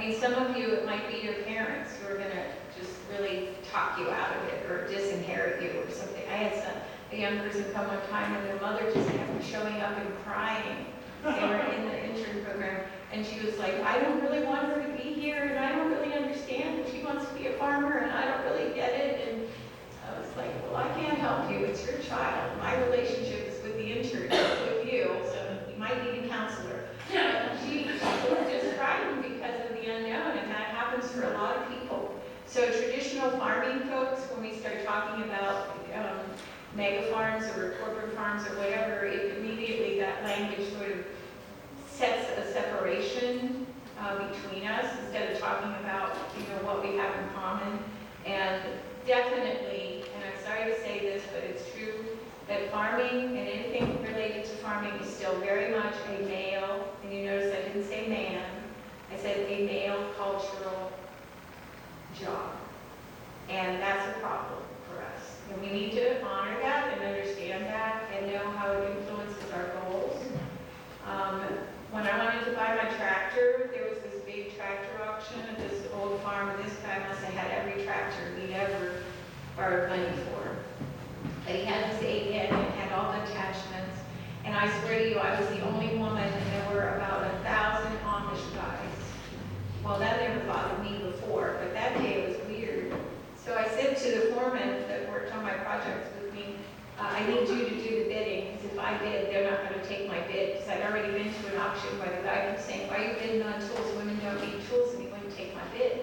mean, some of you, it might be your parents who are going to just really talk you out of it or disinherit you or something. I had a young person come one time and their mother just kept showing up and crying. They were in the intern program, and she was like, I don't really want her to be here, and I don't really understand that she wants to be a farmer, and I don't really get it. And I was like, well, I can't help you. It's your child. My relationship is with the intern, not with you, so you might need a counselor. She was just frightened because of the unknown, and that happens for a lot of people. So traditional farming folks, when we start talking about mega farms or corporate farms or whatever, it immediately, that language sort of sets a separation between us instead of talking about, what we have in common. And definitely, and I'm sorry to say this, but it's true, that farming and anything related to farming is still very much a male, and you notice I didn't say man, I said a male cultural job. And that's a problem for us. And we need to honor that and understand that and know how it influences our goals. When I wanted to buy my tractor, there was this big tractor auction at this old farm. This guy must have had every tractor he'd ever borrowed money for. But he had this 8N and had all the attachments. And I swear to you, I was the only woman, and there were about 1,000 Amish guys. Well, that never bothered me before, but that day it was weird. So I said to the foreman that worked on my projects with me, I need you to do the bidding, because if I bid, they're not going to take my bid, because I'd already been to an auction where the guy kept saying, why are you bidding on tools? Women don't need tools, and he wouldn't take my bid.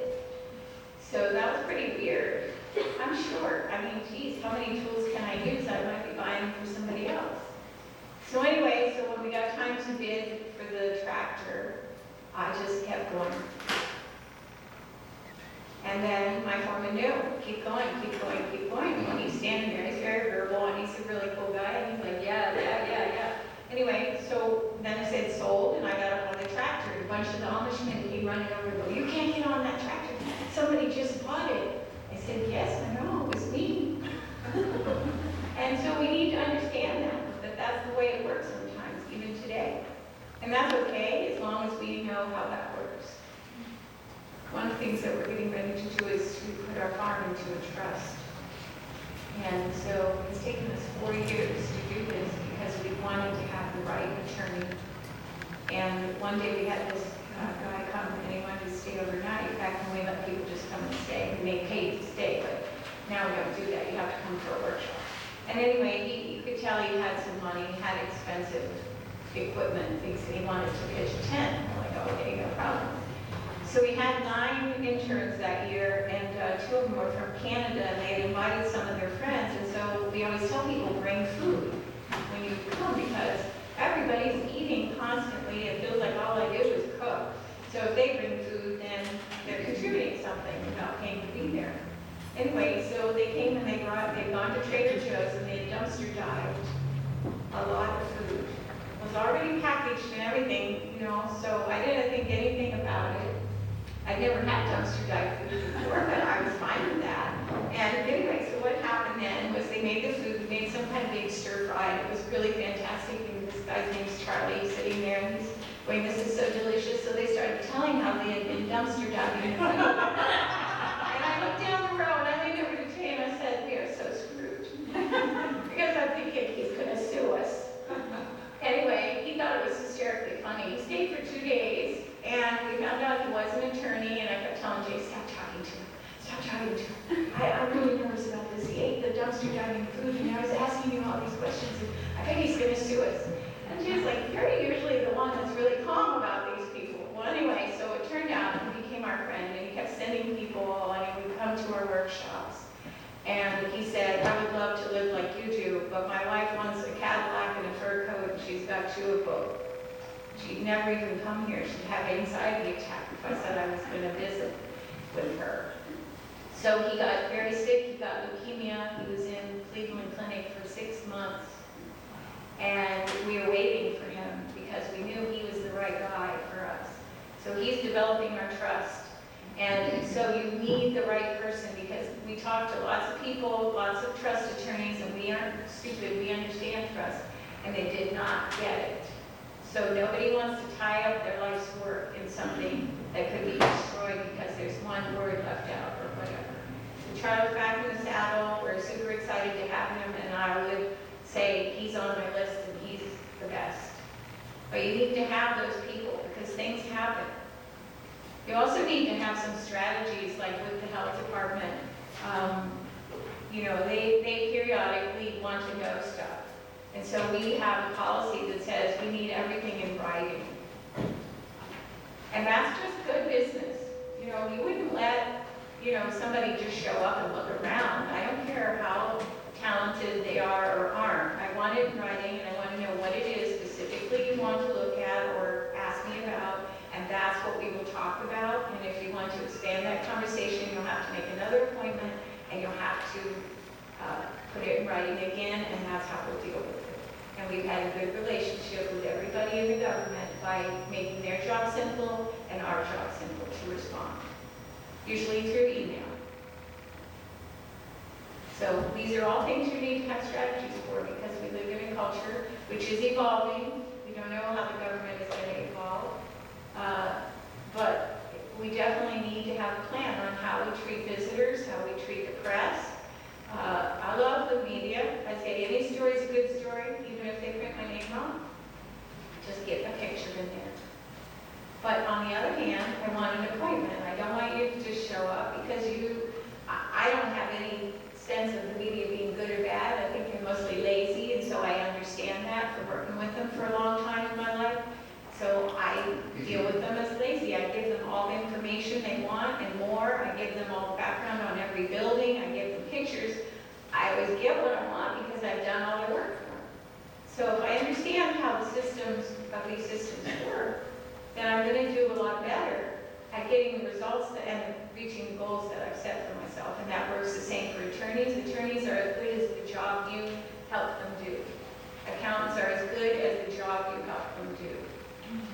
So that was pretty weird. I'm short. I mean, geez, how many tools can I use? I might be buying for somebody else. So anyway, so when we got time to bid for the tractor, I just kept going. And then my foreman knew, keep going, keep going, keep going. And he's standing there, he's very verbal, and he's a really cool guy, and he's like, yeah. Anyway, so then I said sold, and I got up on the tractor. A bunch of the Amishmen came running over and go, you can't get on that tractor. Somebody just bought it. I said, yes, I know, it was me. And so we need to understand that that's the way it works sometimes, even today. And that's okay, as long as we know how that works. One of the things that we're getting ready to do is to put our farm into a trust. And so it's taken us 4 years to do this because we wanted to have the right attorney. And one day we had this guy come and he wanted to stay overnight. Back when we let people just come and stay, and they paid to stay, but now we don't do that. You have to come for a workshop. And anyway, you could tell he had some money, he had expensive equipment, things, and he wanted to pitch a tent. I'm like, okay, no problem. So we had 9 interns that year, and 2 of them were from Canada, and they had invited some of their friends. And so we always tell people, bring food when you come, because everybody's eating constantly. It feels like all I do is cook. So if they bring food, then they're contributing something without paying to be there. Anyway, so they came and they'd gone to Trader Joe's, and they had dumpster dived a lot of food. It was already packaged and everything, so I didn't think anything about it. I'd never had dumpster dive food before, but I was fine with that. And anyway, so what happened then was they made the food, made some kind of big stir fry, and it was really fantastic. And this guy's name's Charlie, he's sitting there, and he's going, this is so delicious. So they started telling how they had been dumpster diving the food. And I looked down the road, and I leaned over to Jay, and I said, we are so screwed. Because I'm thinking he's going to sue us. Anyway, he thought it was hysterically funny. He stayed for 2 days, and we found out he was an attorney, and I kept telling Jay, stop talking to him. Stop talking to him. I'm really nervous about this. He ate the dumpster diving food, and I was asking him all these questions, and I think he's going to sue us. And Jay's like, you're usually the one that's really calm about these people. Well, anyway, so it turned out he became our friend, and he kept sending people, and he would come to our workshops. And he said, I would love to live like you do, but my wife wants a Cadillac and a fur coat, and she's got 2 of both. She'd never even come here. She'd have an anxiety attack if I said I was going to visit with her. So he got very sick. He got leukemia. He was in Cleveland Clinic for 6 months. And we were waiting for him because we knew he was the right guy for us. So he's developing our trust. And so you need the right person, because we talked to lots of people, lots of trust attorneys, and we aren't stupid, we understand trust, and they did not get it. So nobody wants to tie up their life's work in something that could be destroyed because there's one word left out or whatever. So Charlie's back in the saddle. We're super excited to have him, and I would say he's on my list and he's the best. But you need to have those people because things happen. You also need to have some strategies, like with the health department. You know, they periodically want to know stuff. And so we have a policy that says we need everything in writing. And that's just good business. You know, you wouldn't let, you know, somebody just show up and look around. I don't care how talented they are or aren't. I want it in writing, and I want to know what it is specifically you want to look at or ask me about, and that's what we will talk about. And if you want to expand that conversation, you'll have to make another appointment, and you'll have to put it in writing again, and that's how we'll deal with it. And we've had a good relationship with everybody in the government by making their job simple and our job simple to respond, usually through email. So these are all things you need to have strategies for because we live in a culture which is evolving. We don't know how the government is going to evolve. But we definitely need to have a plan on how we treat visitors, how we treat the press. I love the media. I say any story is a good story, even if they print my name wrong. Just get a picture in there. But on the other hand, I want an appointment. I don't want you to just show up because I don't have any sense of the media being good or bad. I think they're mostly lazy, and so I understand that from working with them for a long time in my life. So I deal with them as lazy. I give them all the information they want and more. I give them all the background on every building. I give them pictures. I always get what I want because I've done all the work for them. So if I understand how the systems of these systems work, then I'm going to do a lot better at getting the results and reaching the goals that I've set for myself. And that works the same for attorneys. Attorneys are as good as the job you help them do. Accountants are as good as the job you help them do.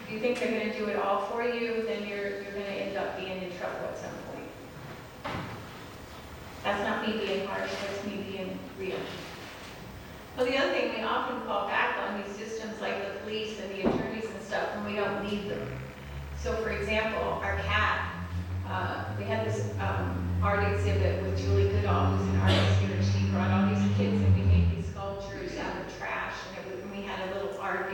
If you think they're going to do it all for you, then you're going to end up being in trouble at some point. That's not me being harsh, that's me being real. Well, the other thing, we often fall back on these systems like the police and the attorneys and stuff when we don't need them. So for example, our cat, we had this art exhibit with Julie Goodall, who's an artist here. She brought all these kids and we made these sculptures out of trash, and we had a little art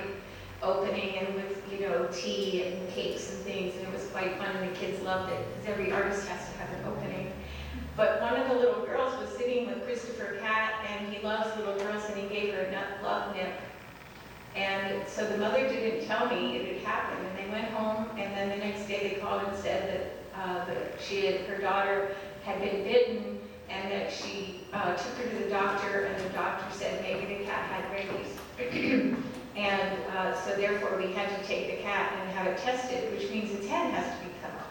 opening and with, you know, tea and cakes and things, and it was quite fun, and the kids loved it because every artist has to have an opening. But one of the little girls was sitting with Christopher Cat, and he loves little girls, and he gave her a love nip. And so the mother didn't tell me it had happened, and they went home, and then the next day they called and said that her daughter had been bitten, and that she took her to the doctor, and the doctor said maybe the cat had rabies. And so therefore we had to take the cat and have it tested, which means its head has to be cut off.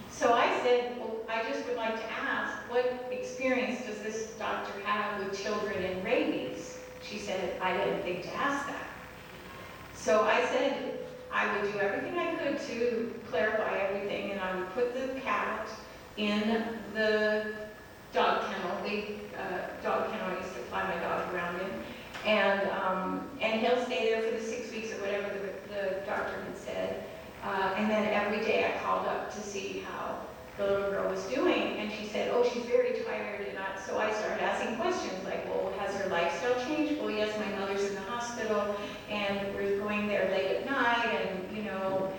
So I said, well, I just would like to ask, what experience does this doctor have with children and rabies? She said, I didn't think to ask that. So I said I would do everything I could to clarify everything, and I would put the cat in the dog kennel, big dog kennel I used to fly my dog around in. And he'll stay there for the 6 weeks or whatever the doctor had said. And then every day I called up to see how the little girl was doing. And she said, oh, she's very tired. And so I started asking questions like, well, has her lifestyle changed? Well, yes, my mother's in the hospital, and we're going there late at night, and, you know.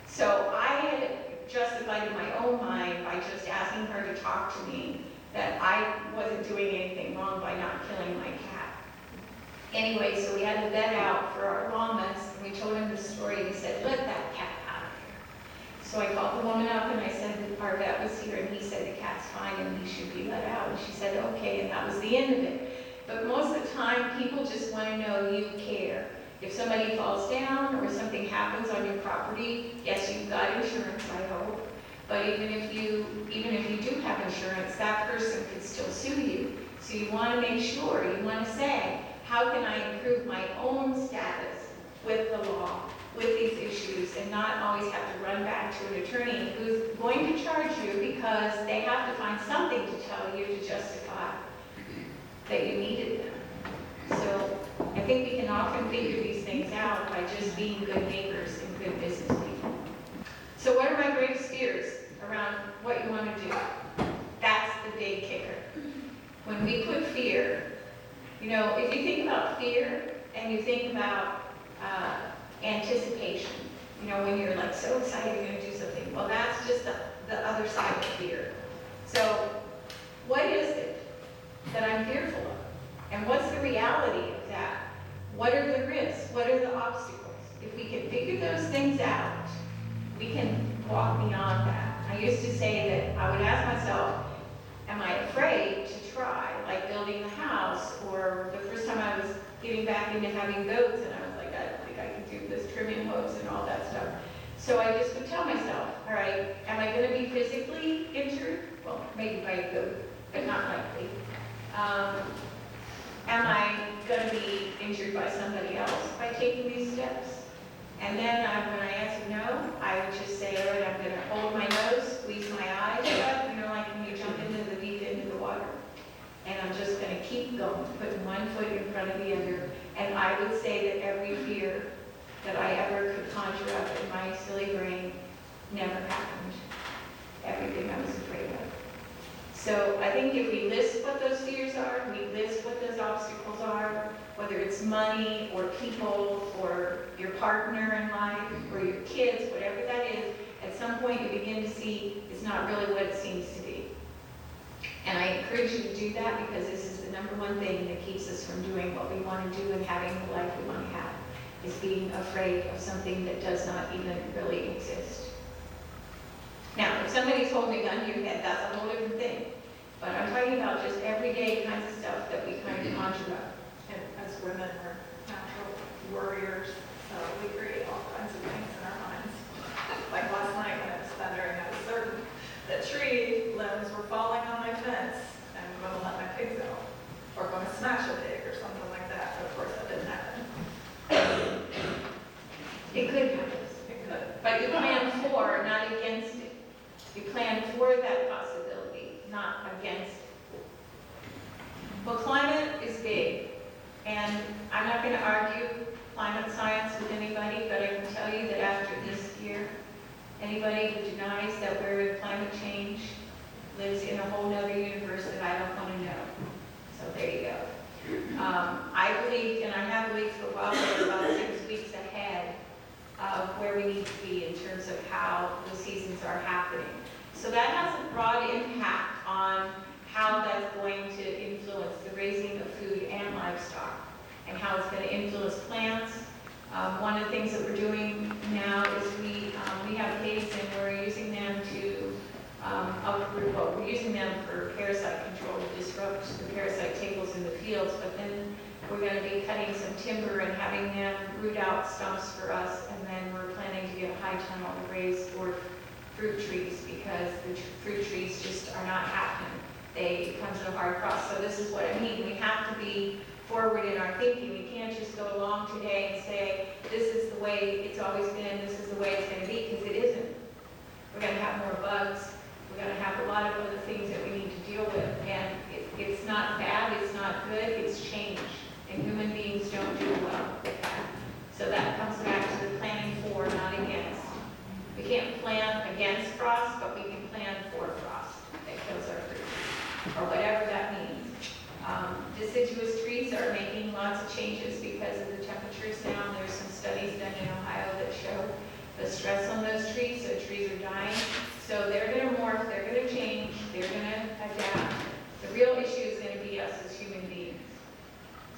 So I had justified in my own mind by just asking her to talk to me that I wasn't doing anything wrong by not killing my cat. Anyway, so we had the vet out for our longest, and we told him the story, and he said, let that cat out of here. So I called the woman up, and I said that our vet was here, and he said the cat's fine, and he should be let out. And she said, okay, and that was the end of it. But most of the time, people just want to know you care. If somebody falls down, or something happens on your property, yes, you've got insurance, I hope. But even if you do have insurance, that person could still sue you. So you want to make sure, you want to say, how can I improve my own status with the law, with these issues, and not always have to run back to an attorney who's going to charge you because they have to find something to tell you to justify that you needed them. So I think we can often figure these things things out by just being good neighbors and good business people. So what are my greatest fears around what you want to do? That's the big kicker. When we put fear, you know, if you think about fear and you think about anticipation, you know, when you're like so excited you're going to do something, well, that's just the other side of fear. So what is it that I'm fearful of? And what's the reality of that? What are the risks? What are the obstacles? If we can figure those things out, we can walk beyond that. I used to say that I would ask myself, am I afraid to try, like building the house, or the first time I was getting back into having goats, and I was like, I don't think I can do this, trimming hooves and all that stuff. So I just would tell myself, all right, am I going to be physically injured? Well, maybe by a goat, but not likely. Am I going to be injured by somebody else by taking these steps? And then when I answered no, I would just say, all right, I'm going to hold my nose, squeeze my eyes shut, you know, like when you jump into the deep end of the water. And I'm just going to keep going, putting one foot in front of the other. And I would say that every fear that I ever could conjure up in my silly brain never happened. Everything I was afraid of. So I think if we list what those fears are, we list what those obstacles are, whether it's money or people or your partner in life or your kids, whatever that is, at some point you begin to see it's not really what it seems to be. And I encourage you to do that because this is the number one thing that keeps us from doing what we want to do and having the life we want to have, is being afraid of something that does not even really exist. Now, if somebody's holding a gun to your head, that's a whole different thing. But I'm talking about just everyday kinds of stuff that we kind of conjure up. And as women, we're natural worriers, so we create all kinds of things in our minds. Like last night when it was thundering, I was certain that tree limbs were falling on my fence and I'm going to let my pigs out. Or going to smash a pig or something like that, but of course that didn't happen. It could happen. It could. But you plan for, not against it. You plan for that possibility, not against it. Well, climate is big, and I'm not going to argue climate science with anybody, but I can tell you that after this year, anybody who denies that we're in climate change lives in a whole other universe that I don't want to know. So there you go. I believe, and I have believed for a while, that we're about 6 weeks ahead of where we need to be in terms of how the seasons are happening. So that has a broad impact on how that's going to influence the raising of food and livestock, and how it's going to influence plants. One of the things that we're doing now is we have pigs and we're using them to we're using them for parasite control to disrupt the parasite tables in the fields, but then we're going to be cutting some timber and having them root out stumps for us, and then we're planning to get a high tunnel to raise dwarf fruit trees because the fruit trees just are not happening. It comes to a hard cross. So this is what I mean. We have to be forward in our thinking. We can't just go along today and say, this is the way it's always been, this is the way it's going to be, because it isn't. We're going to have more bugs. We're going to have a lot of other things that we need to deal with. And it's not bad, it's not good, it's change. And human beings don't do well with that. So that comes back to the planning for, not against. We can't plan against frost, but we can plan for frost that kills our fruit, or whatever that means. Deciduous trees are making lots of changes because of the temperatures now. There's some studies done in Ohio that show the stress on those trees, so trees are dying. So they're going to morph, they're going to change, they're going to adapt. The real issue is going to be us as human beings.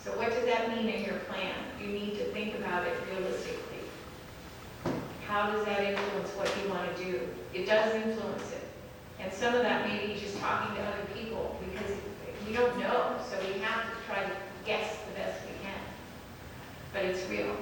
So what does that mean in your plan? You need to think about it realistically. How does that influence what you want to do? It does influence it. And some of that may be just talking to other people, because we don't know, so we have to try to guess the best we can. But it's real.